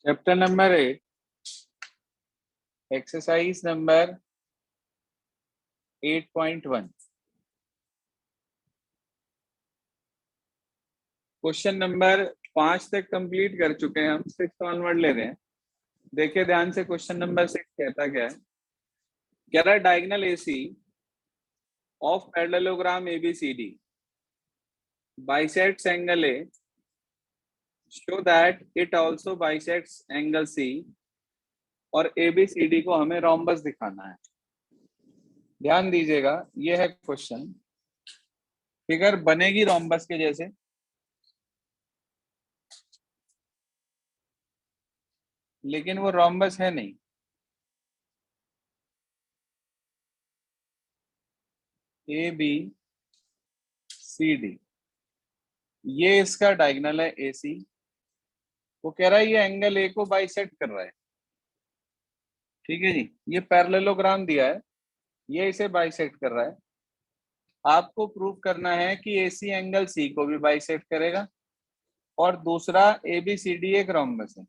Chapter number 8, exercise number 8.1। Question number 5 तक complete कर चुके हैं हम, 6 ऑनवर्ड ले रहे हैं। देखिए ध्यान से, क्वेश्चन नंबर 6 कहता क्या है। कह रहा है diagonal AC of parallelogram ABCD bisects angle A, show that it also bisects angle C, और ABCD को हमें रोम्बस दिखाना है। ध्यान दीजिएगा, ये है क्वेश्चन। फिगर बनेगी रोम्बस के जैसे, लेकिन वो रोम्बस है नहीं। ABCD ये इसका डायगोनल है AC। वो कह रहा है ये एंगल A को बाइसेक्ट कर रहा है। ठीक है जी, ये पैरेललोग्राम दिया है, ये इसे बाइसेक्ट कर रहा है। आपको प्रूव करना है कि AC एंगल C को भी बाइसेक्ट करेगा, और दूसरा ABCD एक रोम्बस है।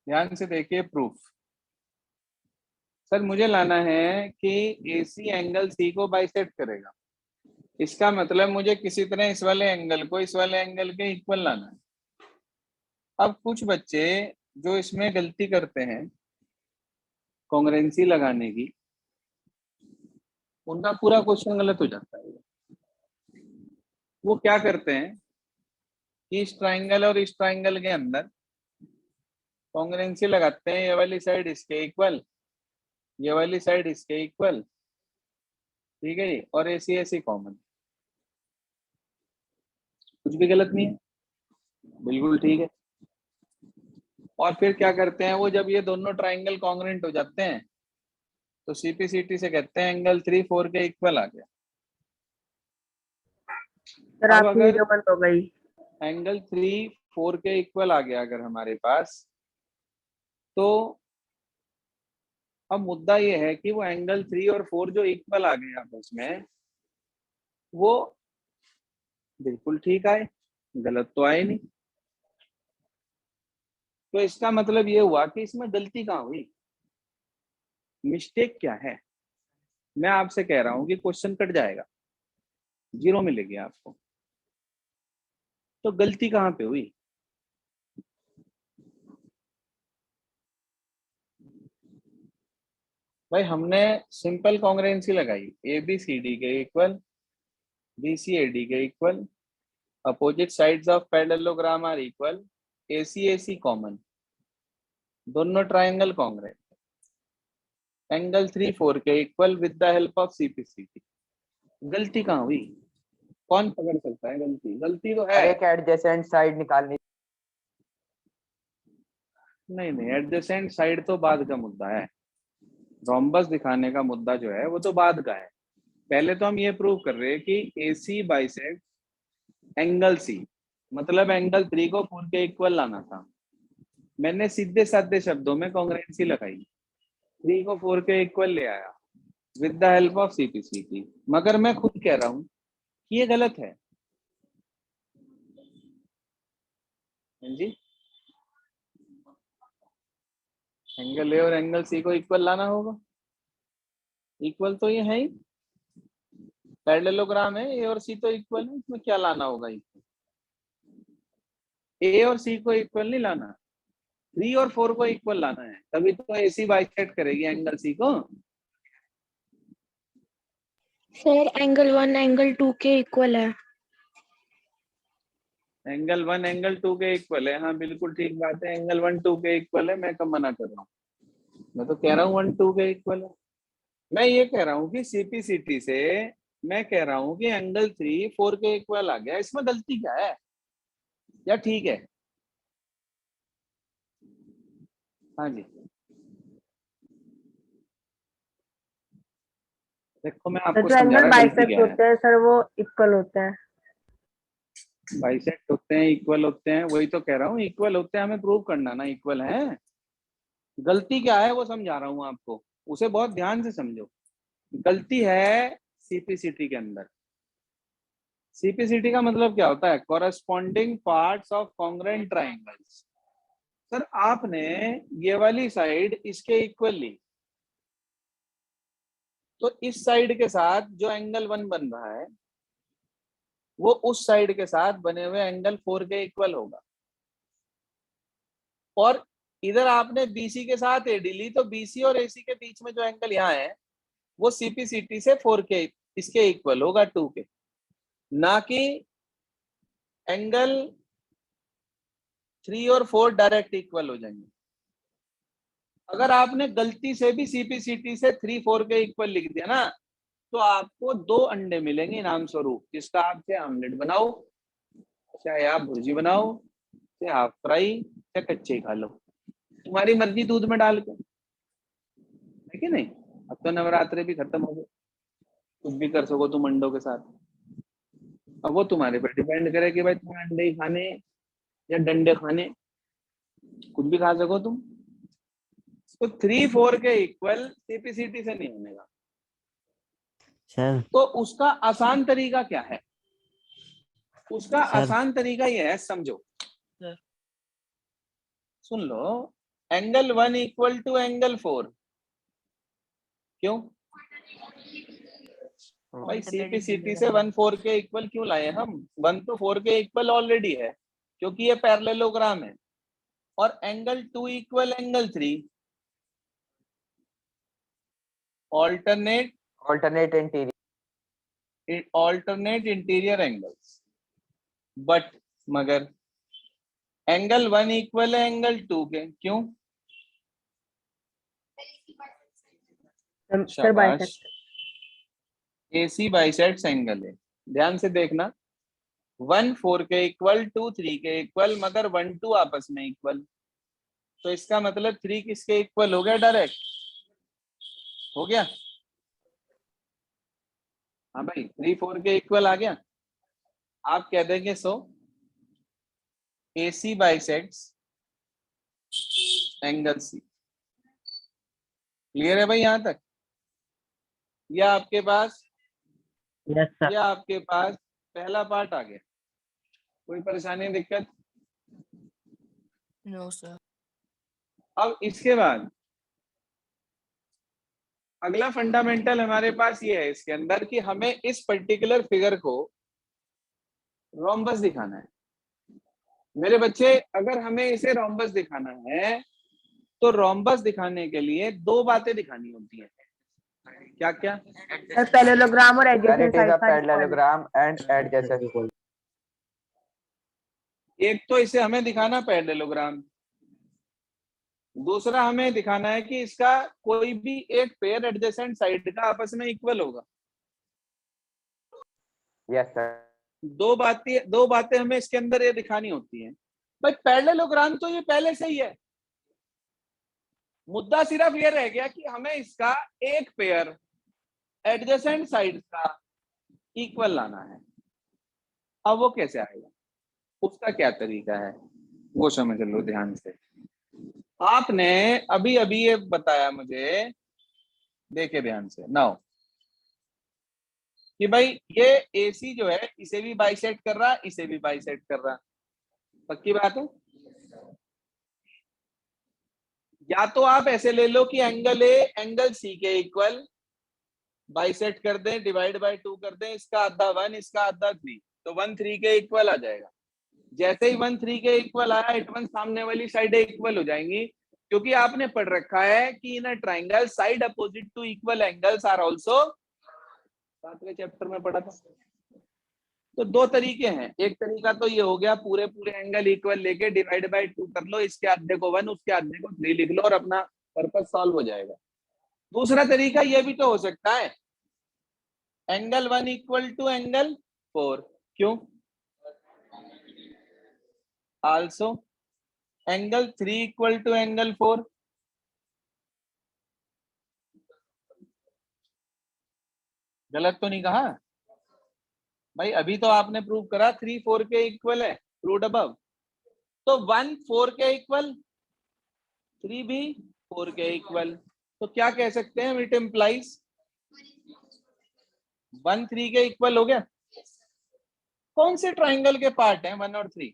ध्यान से देखिए प्रूफ। सर मुझे लाना है कि AC एंगल C को बाइसेक्ट करेगा, इसका मतलब मुझे किसी तरह इस वाले एंगल को इस वाले एंगल के इक्वल लाना है। अब कुछ बच्चे जो इसमें गलती करते हैं कॉन्ग्रुएंसी लगाने की, उनका पूरा क्वेश्चन गलत हो जाता है। वो क्या करते हैं कि इस ट्राइंगल और इस ट्राइंगल के अंदर कॉन्ग्रुएंसी लगाते हैं, ये वाली साइड इसके इक्वल, ये वाली साइड इसके इक्वल। ठीक है जी, और AC AC कॉमन। कुछ भी गलत नहीं है, बिल्कुल ठीक है। और फिर क्या करते हैं वो, जब ये दोनों ट्राइंगल कॉन्ग्रुएंट हो जाते हैं तो CPCT से कहते हैं एंगल 3 4 के इक्वल आ गया। सर अब आपकी अगर वीडियो बंद हो गई। एंगल 3 4 के इक्वल आ गया अगर हमारे पास, तो अब मुद्दा ये है कि वो एंगल 3 और 4 जो इक्वल आ गए आपस में, वो बिल्कुल ठीक आए, गलत तो आए नहीं। तो इसका मतलब ये हुआ कि इसमें गलती कहाँ हुई, मिस्टेक क्या है। मैं आपसे कह रहा हूं कि क्वेश्चन कट जाएगा, 0 मिलेगी आपको। तो गलती कहाँ पे हुई। भाई हमने सिंपल कॉन्ग्रुएंसी लगाई, ABCD के इक्वल, BCAD के equal, opposite sides of parallelogram are equal, AC AC common, दोनों ट्राइंगल कॉन्ग्रुएंट, एंगल 3 4 के equal with the help of CPCT। गलती कहाँ हुई, कौन पकड़ सकता है गलती। गलती तो है, एक एडजेसेंट साइड निकालनी। नहीं एडजेसेंट साइड तो बाद का मुद्दा है, रोम्बस दिखाने का मुद्दा जो है वो तो बाद का है। पहले तो हम ये प्रूव कर रहे हैं कि AC बाइसेक्ट एंगल C, मतलब एंगल 3 को 4 के इक्वल लाना था। मैंने सीधे साधे शब्दों में कॉन्ग्रुएंसी लगाई, 3 को 4 के इक्वल ले आया with the help of CPCT। मगर मैं खुद कह रहा हूं कि ये गलत है। जी, एंगल A और एंगल C को इक्वल लाना होगा, इक्वल तो ये है ही, पैरेललोग्राम है, A और C तो इक्वल है, इसमें क्या लाना होगा। A और C को इक्वल नहीं लाना, 3 और 4 को इक्वल लाना है, तभी तो AC बाइसेक्ट करेगी एंगल C को। सर एंगल 1 एंगल 2 के इक्वल है। एंगल 1 एंगल 2 के इक्वल है, हाँ बिल्कुल ठीक बात है, एंगल 1 2 के इक्वल है। मैं कब मना कर रहा हूँ, मैं तो कह रहा हूँ 1 2 के इक्वल है। मैं ये कह रहा हूँ कि CPCT से मैं कह रहा हूँ कि एंगल 3 4 के इक्वल आ गया, इसमें गलती क्या है या ठीक है। हाँ जी, देखो मैं आपको जो समझा एंगल रहा गलती बाइसेक्ट क्या है। होते हैं सर वो इक्वल होते हैं। बाइसेक्ट होते हैं, इक्वल होते हैं, वही तो कह रहा हूँ, इक्वल होते हैं, हमें प्रूव करना ना इक्वल है। गलती क्या है वो समझा रहा हूँ आपको, उसे बहुत ध्यान से समझो। गलती है CPCT के अंदर, सीपीसीटी का मतलब क्या होता है? Corresponding parts of congruent triangles. Sir आपने ये वाली साइड इसके इक्वल ली, तो इस साइड के साथ जो एंगल 1 बन रहा है वो उस साइड के साथ बने हुए एंगल 4 के इक्वल होगा। और इधर आपने बीसी के साथ एडी ली, तो बीसी और एसी के बीच में जो एंगल यहाँ है वो सीपीसीटी से 4 के इसके इक्वल होगा, 2 के, ना कि एंगल 3 और 4 डायरेक्ट इक्वल हो जाएंगे। अगर आपने गलती से भी सीपीसीटी से 3, 4 के इक्वल लिख दिया ना, तो आपको 2 अंडे मिलेंगे इनाम स्वरूप, जिसका आप चाहे आमलेट बनाओ, चाहे आप भुर्जी बनाओ, चाहे हाफ फ्राई, चाहे कच्चे खा लो, तुम्हारी मर्जी, दूध में डाल के, है कि नहीं? अब तो नवरात्रे भी खत्म हो गए, कुछ भी कर सको तुम अंडों के साथ। अब वो तुम्हारे पर डिपेंड करे कि भाई तुम्हें अंडे ही खाने या डंडे खाने, कुछ भी खा सको तुम। तो 3, 4 के इक्वल सीपीसीटी से नहीं बनेगा। सर तो उसका आसान तरीका क्या है? उसका सर। आसान तरीका ये है, समझो, सुन लो। एंगल 1 इक्वल टू एंगल 4, क्यों भाई? सीपीसीटी से 1 4 के इक्वल क्यों लाए हम? 1 तो 4 के इक्वल ऑलरेडी है, क्योंकि ये पैरेललोग्राम है। और angle 2 equal angle 3, alternate interior angles. But मगर एंगल 1 इक्वल है एंगल 2 के, क्यों? Sir bisect. AC bisects angle है, ध्यान से देखना। 1 4 के इक्वल, 2 3 के इक्वल, मगर 1 2 आपस में इक्वल। तो इसका मतलब 3 किसके इक्वल हो गया? डायरेक्ट हो गया। हाँ भाई, 3 4 के इक्वल आ गया। आप कह देंगे सो AC bisects angle C। Clear है भाई यहां तक? या आपके पास यस सर। या आपके पास पहला पार्ट आ गया? कोई परेशानी, दिक्कत? No sir. अब इसके बाद अगला फंडामेंटल हमारे पास ये है इसके अंदर कि हमें इस पर्टिकुलर फिगर को रोम्बस दिखाना है। मेरे बच्चे, अगर हमें इसे रोम्बस दिखाना है तो रोम्बस दिखाने के लिए 2 बातें दिखानी होती हैं। क्या क्या? सर पैरेललोग्राम और and adjacent it is side a का इक्वल। parallelogram and adjacent. एक तो इसे हमें दिखाना पैरेललोग्राम, दूसरा हमें दिखाना है कि इसका कोई भी एक पेयर एडजेसेंट साइड का आपस में इक्वल होगा। Yes sir. दो बातें हमें इसके अंदर ये दिखानी होती हैं। भाई पैरेललोग्राम तो ये पहले से ही है, मुद्दा सिर्फ ये रह गया कि हमें इसका एक पेयर एडजेसेंट साइड का इक्वल लाना है। अब वो कैसे आएगा, उसका क्या तरीका है, वो समझ लो ध्यान से। आपने अभी अभी ये बताया मुझे, देखे ध्यान से नाउ, कि भाई ये AC जो है इसे भी बाइसेक्ट कर रहा, इसे भी बाइसेक्ट कर रहा। पक्की बात है? या तो आप ऐसे ले लो कि एंगल A एंगल C के इक्वल, बाइसेक्ट कर दें, डिवाइड बाय 2 कर दें, इसका आधा 1 इसका आधा 3, तो 1 3 के इक्वल आ जाएगा। जैसे ही 1 3 के इक्वल आया, इट वन सामने वाली साइड इक्वल हो जाएंगी, क्योंकि आपने पढ़ रखा है कि in a triangle side opposite to equal angles are also, 7वें चैप्टर में पढ़ा था। तो 2 तरीके हैं, एक तरीका तो ये हो गया पूरे पूरे एंगल इक्वल लेके डिवाइड बाय 2 कर लो, इसके आधे को 1 उसके आधे को 3 लिख लो और अपना पर्पस सॉल्व हो जाएगा। दूसरा तरीका ये भी तो हो सकता है, एंगल 1 इक्वल टू एंगल 4, क्यों? Also angle 3 equal to angle 4, गलत तो नहीं कहा भाई? अभी तो आपने प्रूव करा 3 4 के इक्वल है, प्रूव्ड अबव। तो 1 4 के इक्वल, 3 भी 4 के इक्वल, तो क्या कह सकते हैं? इट इम्प्लाइज 1 3 के इक्वल हो गया। कौन से ट्राइंगल के पार्ट हैं 1 और 3?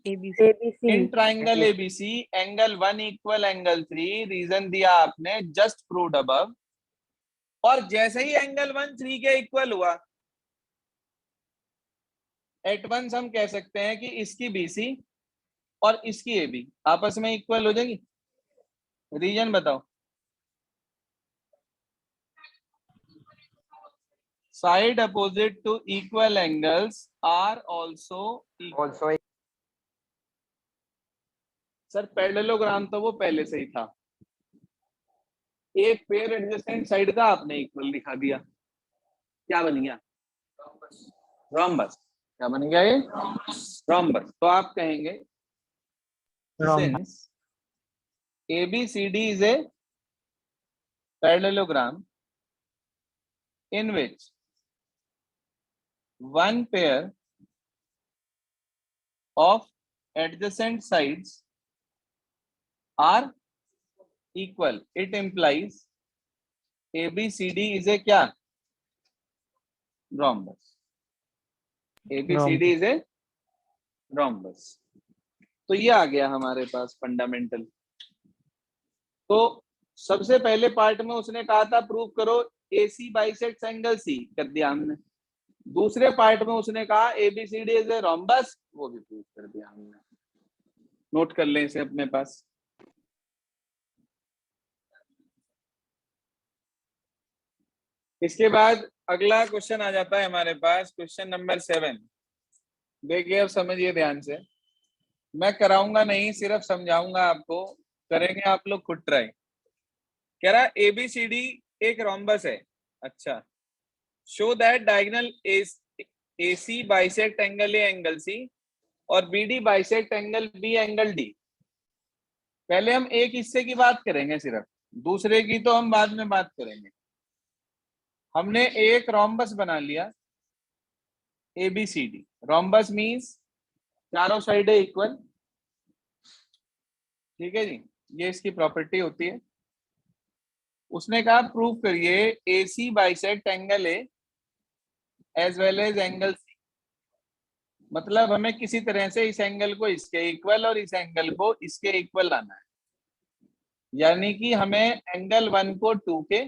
ABC in triangle ABC angle 1 equal angle 3, reason दिया आपने जस्ट प्रूव्ड अबव। और जैसे ही एंगल 1 3 के इक्वल हुआ, एट वंस हम कह सकते हैं कि इसकी बीसी और इसकी एबी आपस में इक्वल हो जाएगी। रीजन बताओ। Side opposite to equal angles are also equal. Also sir parallelogram तो वो पहले से ही था, एक पेयर एडजेसेंट साइड का आपने इक्वल दिखा दिया, क्या बन गया? रोम्बस। क्या बन गया ये? रोम्बस। तो आप कहेंगे Rhombus. since ABCD is a parallelogram in which one pair of adjacent sides are equal, it implies ABCD is a क्या? Rhombus. ABCD is a rhombus. तो ये आ गया हमारे पास फंडामेंटल। तो सबसे पहले पार्ट में उसने कहा था प्रूव करो AC बाइसेक्ट्स एंगल C, कर दिया हमने। दूसरे पार्ट में उसने कहा ABCD इज ए रोम्बस, वो भी प्रूव कर दिया हमने। नोट कर लें इसे अपने पास। इसके बाद अगला क्वेश्चन आ जाता है हमारे पास, क्वेश्चन नंबर 7। देखिए अब समझिए ध्यान से, मैं कराऊंगा नहीं, सिर्फ समझाऊंगा आपको, करेंगे आप लोग खुद ट्राई। कह रहा ABCD एक रोम्बस है। अच्छा, show that diagonal AC bisect angle A angle C और BD bisect angle B angle D। पहले हम एक हिस्से की बात करेंगे सिर्फ, दूसरे की तो हम बाद में बात करेंगे। हमने एक रोम्बस बना लिया ABCD। रोम्बस मींस चारों साइडें इक्वल, ठीक है जी, ये इसकी प्रॉपर्टी होती है। उसने कहा प्रूव करिए AC bisect angle A as well as angle C। मतलब हमें किसी तरह से इस एंगल को इसके इक्वल और इस एंगल को इसके इक्वल लाना है, यानी कि हमें एंगल 1 को 2 के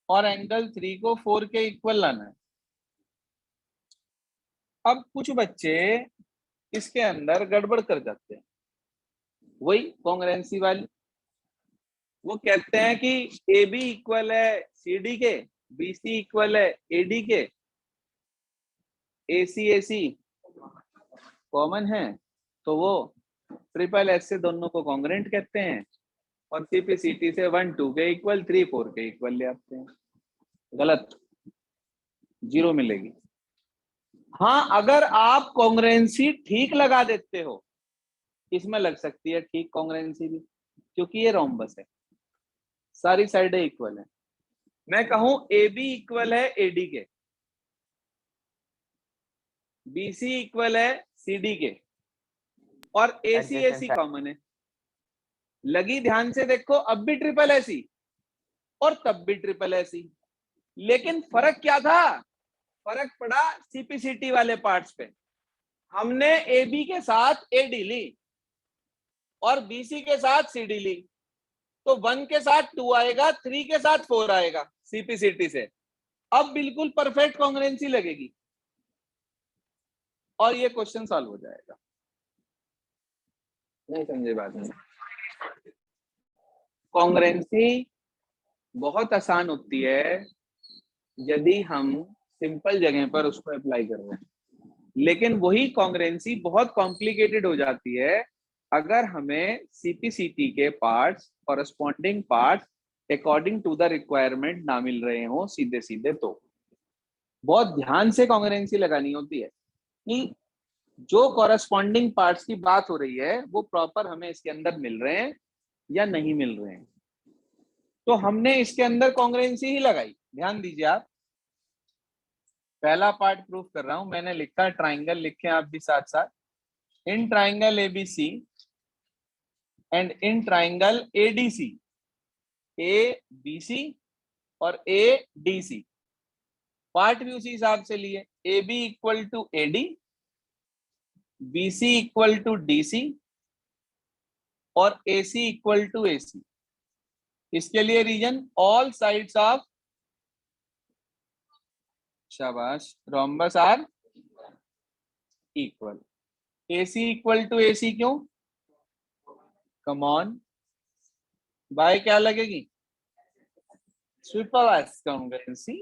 और एंगल 3 को 4 के इक्वल लाना है। अब कुछ बच्चे इसके अंदर गड़बड़ कर जाते हैं, वही कॉन्ग्रुएंसी वाली। वो कहते हैं कि AB इक्वल है CD के, BC इक्वल है AD के, AC कॉमन है, तो वो ट्रिपल एस से दोनों को कॉन्ग्रुएंट कहते हैं, और CPCT से 1 2 के इक्वल 3 4 के इक्वल ले आते हैं। गलत, 0 मिलेगी। हाँ, अगर आप कॉन्ग्रुएंसी ठीक लगा देते हो, इसमें लग सकती है ठीक कॉन्ग्रुएंसी भी, क्योंकि ये रोम्बस है, सारी साइडें इक्वल है। मैं कहूं AB इक्वल है AD के, BC इक्वल है CD के, और AC कॉमन है। लगी ध्यान से देखो, अब भी ट्रिपल ऐसी और तब भी ट्रिपल ऐसी, लेकिन फर्क क्या था? फर्क पड़ा CPCT वाले पार्ट्स पे। हमने AB के साथ AD ली और BC के साथ CD ली, तो 1 के साथ 2 आएगा, 3 के साथ 4 आएगा CPCT से। अब बिल्कुल परफेक्ट कॉन्ग्रुएंसी लगेगी और ये क्वेश्चन सॉल्व हो जाएगा। नहीं समझे बात में? कॉन्ग्रुएंसी बहुत आसान होती है यदि हम सिंपल जगह पर उसको अप्लाई कर रहे हैं, लेकिन वही कॉन्ग्रुएंसी बहुत कॉम्प्लिकेटेड हो जाती है अगर हमें CPCT के parts, corresponding parts according to the requirement ना मिल रहे हो सीधे सीधे। तो बहुत ध्यान से कॉन्ग्रुएंसी लगानी होती है कि जो कॉरेस्पॉन्डिंग पार्ट्स की बात हो रही है वो प्रॉपर हमें इसके अंदर मिल रहे हैं या नहीं मिल रहे हैं। तो हमने इसके अंदर कॉन्ग्रुएंसी ही लगाई। ध्यान दीजिए आप, पहला पार्ट प्रूफ कर रहा हूं, मैंने लिखा ट्राइंगल, लिखे आप भी साथ साथ। In triangle ABC and in triangle ADC, ABC और ADC, पार्ट भी उसी हिसाब से लिए, A B equal to A D, B C equal to D C और A C equal to A C. इसके लिए रीजन ऑल साइड्स ऑफ, शाबाश, rhombus are equal. A C equal to A C क्यों? Come on, by क्या लगेगी? Triple S congruency.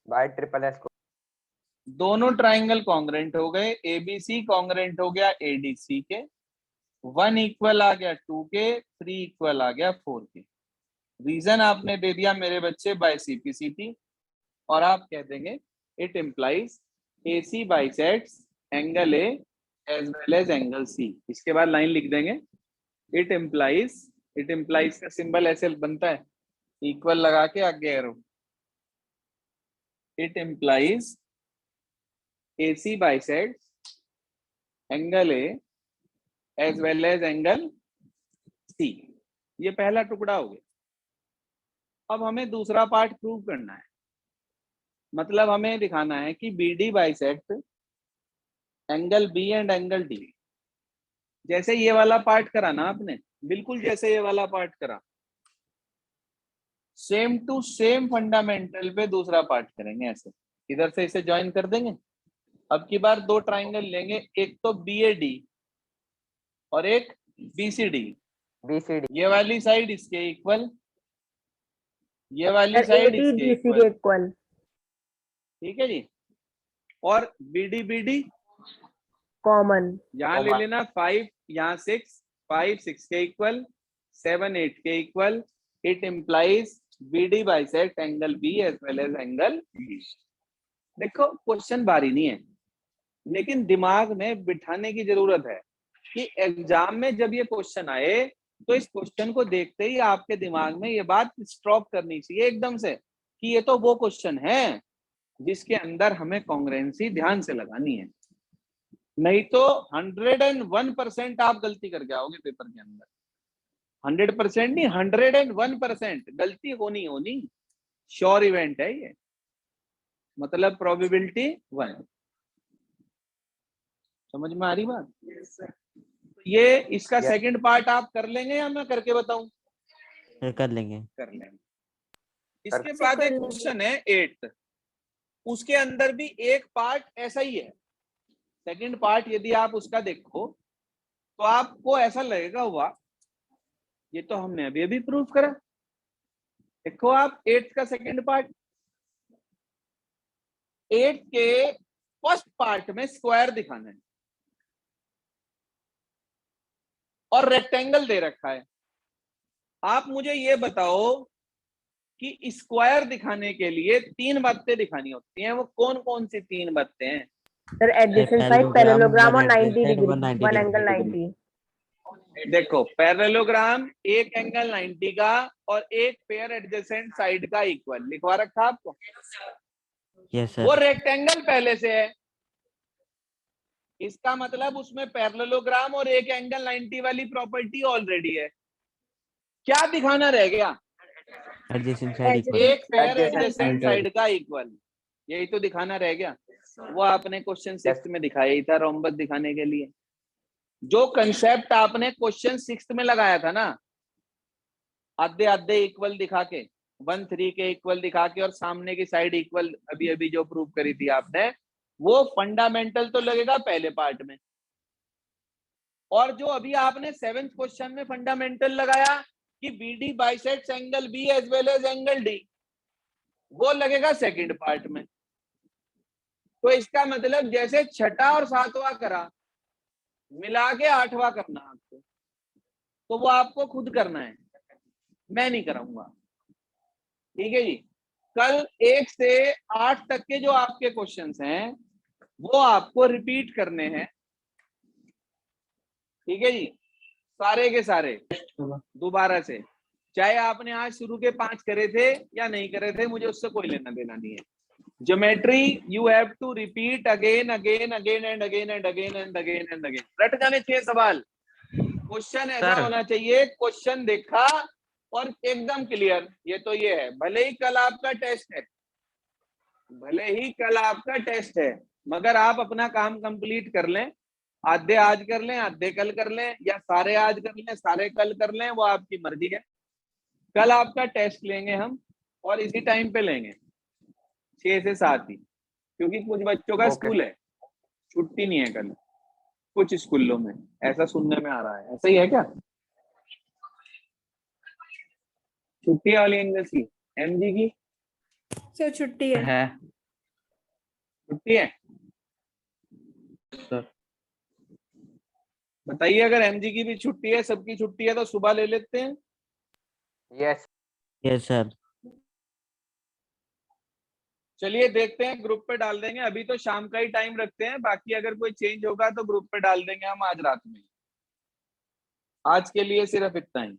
By triple S को दोनों triangle congruent हो गए, एबीसी कॉन्ग्रुएंट हो गया एडीसी के, 1 इक्वल आ गया 2 के, 3 इक्वल आ गया 4 के। रीजन आपने दे दिया मेरे बच्चे बाय सीपीसीटी, और आप कह देंगे it implies AC bisects angle A as well as angle C. इसके बाद लाइन लिख देंगे इट इम्प्लाइज का सिंबल ऐसे बनता है, इक्वल लगा के आगे arrow. It implies AC bisects angle A as well as angle C। ये पहला टुकड़ा हो गया। अब हमें दूसरा पार्ट प्रूव करना है, मतलब हमें दिखाना है कि BD bisect angle B and angle D। जैसे ये वाला पार्ट करा ना आपने, बिल्कुल जैसे ये वाला पार्ट करा, सेम टू सेम फंडामेंटल पे दूसरा पार्ट करेंगे। ऐसे इधर से इसे ज्वाइन कर देंगे। अब की बार दो ट्राइंगल लेंगे, एक तो BAD और एक BCD। ये वाली साइड इसके इक्वल, ये वाली साइड इसके इक्वल, इक्वल। ठीक है जी। और BD कॉमन। यहाँ ले लेना 5, यहाँ 6, 5 6 के इक्वल, 7 8 के इक्वल। It implies BD bisect angle B as well as angle B। देखो क्वेश्चन भारी नहीं है, लेकिन दिमाग में बिठाने की जरूरत है कि एग्जाम में जब ये क्वेश्चन आए तो इस क्वेश्चन को देखते ही आपके दिमाग में ये बात स्ट्रॉक करनी चाहिए एकदम से कि ये तो वो क्वेश्चन है जिसके अंदर हमें कॉन्ग्रुएंसी ध्यान से लगानी है। नहीं तो 101% आप गलती करके आओगे पेपर के अंदर। 100% नहीं, 101% गलती होनी श्योर इवेंट है ये, मतलब प्रोबेबिलिटी 1। समझ में आ रही बात? ये इसका सेकंड पार्ट आप कर लेंगे या मैं करके बताऊं? कर लेंगे। कर लेंगे। इसके बाद एक क्वेश्चन है 8, उसके अंदर भी एक पार्ट ऐसा ही है। सेकंड पार्ट यदि आप उसका देखो तो आपको ऐसा लगेगा हुआ ये तो हमने अभी अभी प्रूफ करा। देखो आप 8 का सेकंड पार्ट, 8 के फर्स्ट पार्ट में स्क्वायर दिखाना है और रेक्टेंगल दे रखा है। आप मुझे ये बताओ कि स्क्वायर दिखाने के लिए 3 बातें दिखानी होती हैं, वो कौन कौन सी 3 बातें हैं? सर एडजेसेंट साइड, पैरेललोग्राम और 90 डिग्री, 1 एंगल 90। देखो पैरेललोग्राम एक एंगल 90 का और एक पेयर एडजेसेंट साइड का इक्वल लिखवा रखा आपको। यस वो सर। रेक्टेंगल पहले से है, इसका मतलब उसमें पैरेललोग्राम और एक एंगल 90 वाली प्रॉपर्टी ऑलरेडी है। क्या दिखाना रह गया? Adjacent side equal. एक पेयर एडजेसेंट साइड का इक्वल, यही तो दिखाना रह गया। वो आपने क्वेश्चन 6 में दिखाया ही था रोम्बस दिखाने के लिए। जो कंसेप्ट आपने क्वेश्चन 6 में लगाया था ना, आधे आधे इक्वल दिखा के, 1 3 के इक्वल दिखा के और सामने की साइड इक्वल, अभी अभी जो प्रूव करी थी आपने, वो फंडामेंटल तो लगेगा पहले पार्ट में। और जो अभी आपने 7th क्वेश्चन में फंडामेंटल लगाया कि BD bisects angle B as well as angle D, वो लगेगा सेकंड पार्ट में। तो इसका मतलब जैसे 6वां और 7वां करा, मिला के 8वां करना आपको, तो वो आपको खुद करना है, मैं नहीं कराऊंगा। ठीक है जी। कल 1 से 8 तक के जो आपके क्वेश्चंस हैं वो आपको रिपीट करने हैं। ठीक है जी, सारे के सारे दोबारा से, चाहे आपने आज शुरू के 5 करे थे या नहीं करे थे, मुझे उससे कोई लेना देना नहीं है। Geometry you have to repeat again again again and again and again and again and again. रट जाने 6 सवाल। क्वेश्चन ऐसा होना चाहिए, क्वेश्चन देखा और एकदम क्लियर। ये तो ये है, भले ही कल आपका टेस्ट है, भले ही कल आपका टेस्ट है, मगर आप अपना काम कंप्लीट कर लें, आधे आज कर लें, आधे कल कर लें, या सारे आज कर लें, सारे कल कर लें, वो आपकी मर्जी है। कल आपका टेस्ट लेंगे हम, और इसी टाइम पे लेंगे, 6 से 7 ही, क्योंकि कुछ बच्चों का Okay. स्कूल है, छुट्टी नहीं है कल कुछ स्कूलों में, ऐसा सुनने में आ रहा है। ऐसा ही है क्या? छुट्टी है वाली इंग्लिश की, एमजी की सर छुट्टी है। छुट्टी है? सर। बताइए, अगर एमजी की भी छुट्टी है, सबकी छुट्टी है, तो सुबह ले लेते हैं। Yes yes sir. चलिए देखते हैं, ग्रुप पे डाल देंगे। अभी तो शाम का ही टाइम रखते हैं, बाकी अगर कोई चेंज होगा तो ग्रुप पे डाल देंगे हम आज रात में। आज के लिए सिर्फ इतना ही।